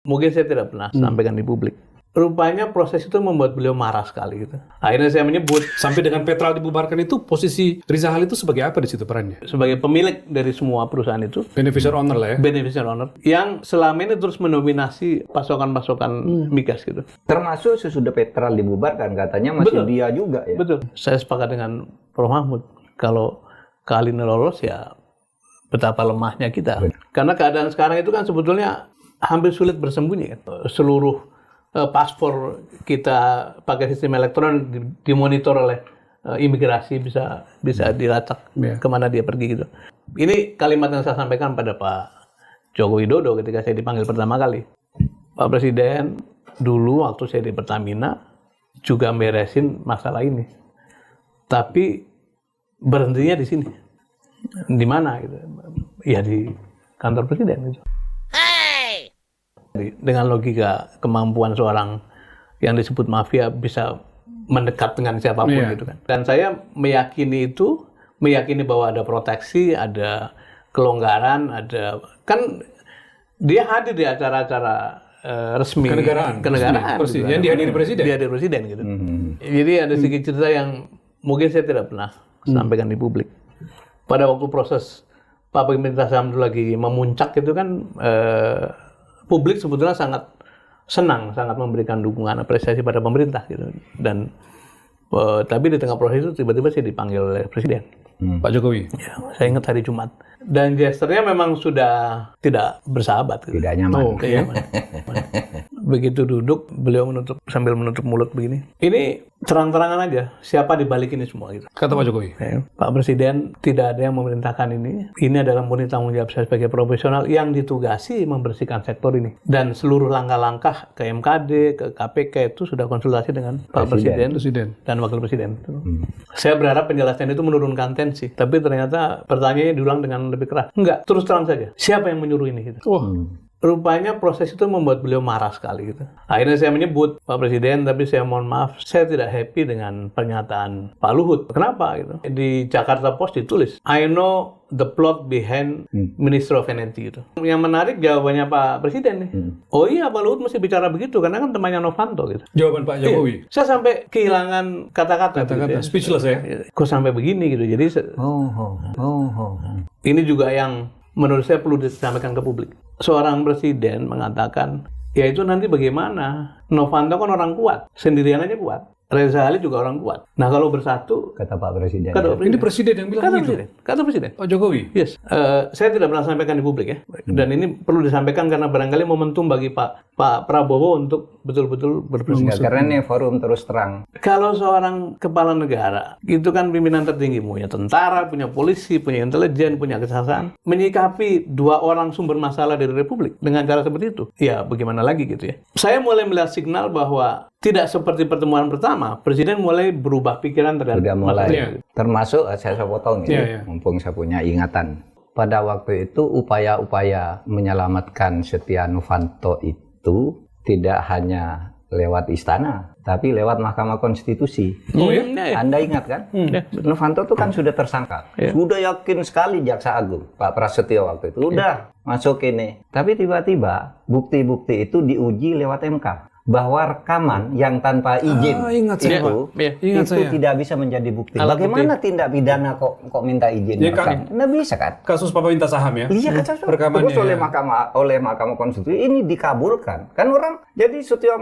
Mungkin saya tidak pernah sampaikan di publik. Rupanya proses itu membuat beliau marah sekali gitu. Akhirnya saya menyebut Sampai dengan Petral dibubarkan itu, posisi Rizal itu sebagai apa di situ perannya? sebagai pemilik dari semua perusahaan itu, Beneficial owner lah ya? beneficial owner, yang selama ini terus mendominasi pasokan-pasokan migas gitu. Termasuk sesudah Petral dibubarkan, katanya masih Betul. dia juga ya. Betul. Saya sepakat dengan Prof. Mahmud. Kalau kali ini lolos ya betapa lemahnya kita. Karena keadaan sekarang itu kan sebetulnya hampir sulit bersembunyi kan. Seluruh paspor kita pakai sistem elektronik dimonitor oleh imigrasi, bisa dilacak kemana dia pergi gitu. Ini kalimat yang saya sampaikan pada Pak Joko Widodo ketika saya dipanggil pertama kali. Pak Presiden, dulu waktu saya di Pertamina juga beresin masalah ini. Tapi berhentinya di sini. Di mana gitu? Ya di kantor Presiden gitu. Dengan logika kemampuan seorang yang disebut mafia bisa mendekat dengan siapapun gitu kan. Dan saya meyakini bahwa ada proteksi, ada kelonggaran, kan dia hadir di acara-acara resmi Kenegaraan. gitu. Yang dihadiri Presiden. Dihadiri Presiden gitu. Jadi ada sedikit cerita yang mungkin saya tidak pernah sampaikan di publik. Pada waktu proses Pak Pemerintah Saham itu lagi memuncak itu kan publik sebetulnya sangat senang, sangat memberikan dukungan apresiasi pada pemerintah gitu. Dan tapi di tengah proses itu tiba-tiba saya dipanggil oleh Presiden. Pak Jokowi. Ya, saya ingat hari Jumat. Dan gesturnya memang sudah tidak bersahabat. Gitu. Tidak nyaman. Tidak nyaman. Begitu duduk, beliau sambil menutup mulut begini. Ini terang-terangan aja siapa di balik ini semua gitu. Kata Pak Jokowi. Pak Presiden, tidak ada yang memerintahkan ini. Ini adalah murni tanggung jawab saya sebagai profesional yang ditugasi membersihkan sektor ini. Dan seluruh langkah-langkah ke MKD, ke KPK itu sudah konsultasi dengan Pak Presiden dan Wakil Presiden. Saya berharap penjelasan itu menurunkan tensi. Tapi ternyata pertanyaannya diulang dengan lebih keras. Enggak, terus terang saja. Siapa yang menyuruh ini? Gitu. Rupanya proses itu membuat beliau marah sekali gitu. Akhirnya saya menyebut, Pak Presiden, tapi saya mohon maaf, saya tidak happy dengan pernyataan Pak Luhut. Kenapa gitu? Di Jakarta Post ditulis, I know the plot behind Minister of Energy gitu. Yang menarik jawabannya Pak Presiden nih. Oh iya, Pak Luhut mesti bicara begitu karena kan temannya Novanto gitu. Jawaban Pak Jokowi. Saya sampai kehilangan kata-kata. Gitu ya. Speechless ya. Kok sampai begini gitu. Jadi ini juga yang menurut saya perlu disampaikan ke publik. Seorang presiden mengatakan, ya itu nanti bagaimana? Novanto kan orang kuat, sendirian aja kuat. Reza Ali juga orang kuat. Nah kalau bersatu, Kata Pak Presiden. Ini Presiden yang bilang gitu. Kata Presiden. Pak Jokowi. Yes. Saya tidak pernah sampaikan di publik ya. Dan ini perlu disampaikan karena barangkali momentum bagi Pak Prabowo untuk betul-betul berprestasi. Karena ini forum terus terang. Kalau seorang kepala negara, itu kan pimpinan tertinggi, punya tentara, punya polisi, punya intelijen, punya kejaksaan, menyikapi dua orang sumber masalah dari Republik dengan cara seperti itu, ya bagaimana lagi gitu ya. Saya mulai melihat signal bahwa tidak seperti pertemuan pertama, Presiden mulai berubah pikiran terhadap Sudah mulai. masalah itu. Termasuk, saya potong ya, mumpung saya punya ingatan. Pada waktu itu upaya-upaya menyelamatkan Setia Novanto itu tidak hanya lewat istana, tapi lewat Mahkamah Konstitusi. Oh ya? Anda ingat kan? Novanto itu kan sudah tersangka. Sudah yakin sekali Jaksa Agung, Pak Prasetyo waktu itu. Udah masuk ini. Tapi tiba-tiba bukti-bukti itu diuji lewat MK. Bahwa rekaman yang tanpa izin ingat itu saya. tidak bisa menjadi bukti. Bagaimana tindak pidana kok minta izin? Nggak bisa kan? Kasus Papa minta saham ya? Iya kan, terus oleh Mahkamah Konstitusi ini dikabulkan. Kan orang jadi Setia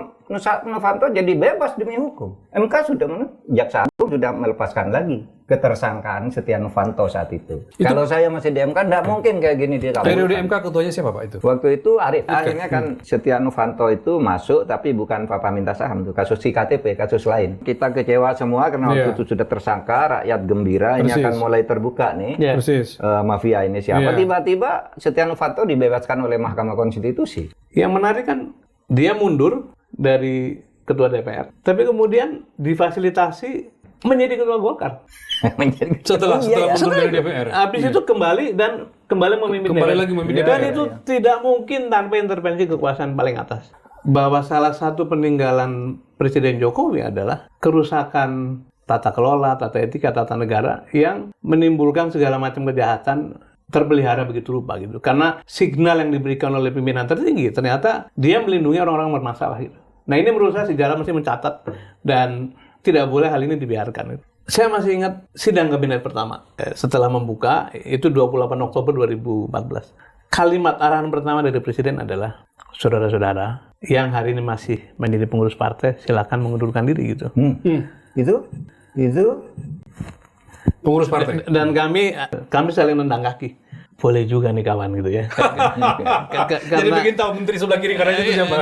Novanto jadi bebas demi hukum. MK sudah Jaksa Agung sudah melepaskan lagi ketersangkaan Setia Novanto saat itu. Kalau saya masih di MK, tidak mungkin kayak gini dia kabulkan. Periode MK ketuanya siapa Pak itu? Waktu itu akhirnya kan Setia Novanto itu masuk, tapi bukan Papa minta saham, itu kasus iktp, kasus lain. Kita kecewa semua karena waktu itu sudah tersangka, rakyat gembira, ini akan mulai terbuka nih. Mafia ini siapa? Tiba-tiba Setia Novanto dibebaskan oleh Mahkamah Konstitusi. Yang menarik kan dia mundur dari ketua DPR, tapi kemudian difasilitasi menjadi ketua Golkar. Setelah mundur dari DPR. Habis itu kembali memimpin DPR. Lagi memimpin Dan itu tidak mungkin tanpa intervensi kekuasaan paling atas. Bahwa salah satu peninggalan Presiden Jokowi adalah kerusakan tata kelola, tata etika, tata negara yang menimbulkan segala macam kejahatan terpelihara begitu rupa gitu. Karena signal yang diberikan oleh pimpinan tertinggi ternyata dia melindungi orang-orang bermasalah gitu. Nah ini menurut saya sejarah mesti mencatat dan tidak boleh hal ini dibiarkan. Saya masih ingat sidang kabinet pertama setelah membuka itu 28 Oktober 2014. Kalimat arahan pertama dari Presiden adalah, saudara-saudara yang hari ini masih menjadi pengurus partai silakan mengundurkan diri gitu. Itu Pengurus partai. Dan kami saling nendang kaki. Boleh juga nih kawan gitu ya. Jadi bikin tahu menteri sebelah kiri karena itu siapa?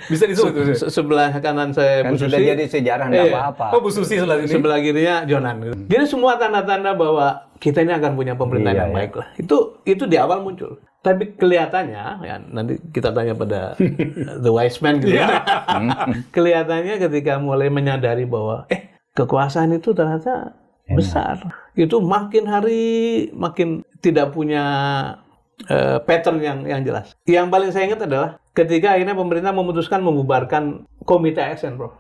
Bisa disebut. Sebelah kanan saya kan Bu sudah Susi. jadi sejarah nggak apa-apa. Oh, Bu Susi sebelah sini. Sebelah kirinya Jonan. Jadi semua tanda-tanda bahwa kita ini akan punya pemerintahan yang baik lah. Itu di awal muncul. Tapi kelihatannya, ya nanti kita tanya pada the wise man gitu ya. Kelihatannya ketika mulai menyadari bahwa kekuasaan itu ternyata besar. Itu makin hari makin tidak punya pattern yang jelas. Yang paling saya ingat adalah ketika akhirnya pemerintah memutuskan membubarkan Komite ASN, Prof.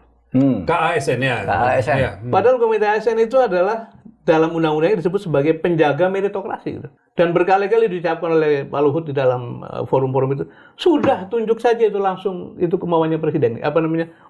KASN ya. KASN. Ya. Padahal Komite ASN itu adalah dalam undang-undangnya disebut sebagai penjaga meritokrasi gitu. Dan berkali-kali diucapkan oleh Pak Luhut di dalam forum-forum itu, sudah tunjuk saja itu langsung itu kemauannya presiden,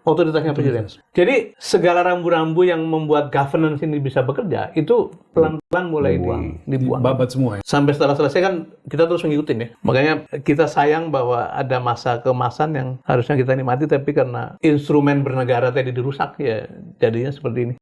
otoritasnya presiden. Jadi segala rambu-rambu yang membuat governance ini bisa bekerja itu pelan-pelan mulai dibuang. Babat semua ya. Sampai setelah selesai kan kita terus mengikutin ya. Makanya kita sayang bahwa ada masa keemasan yang harusnya kita nikmati, tapi karena instrumen bernegara tadi dirusak ya jadinya seperti ini.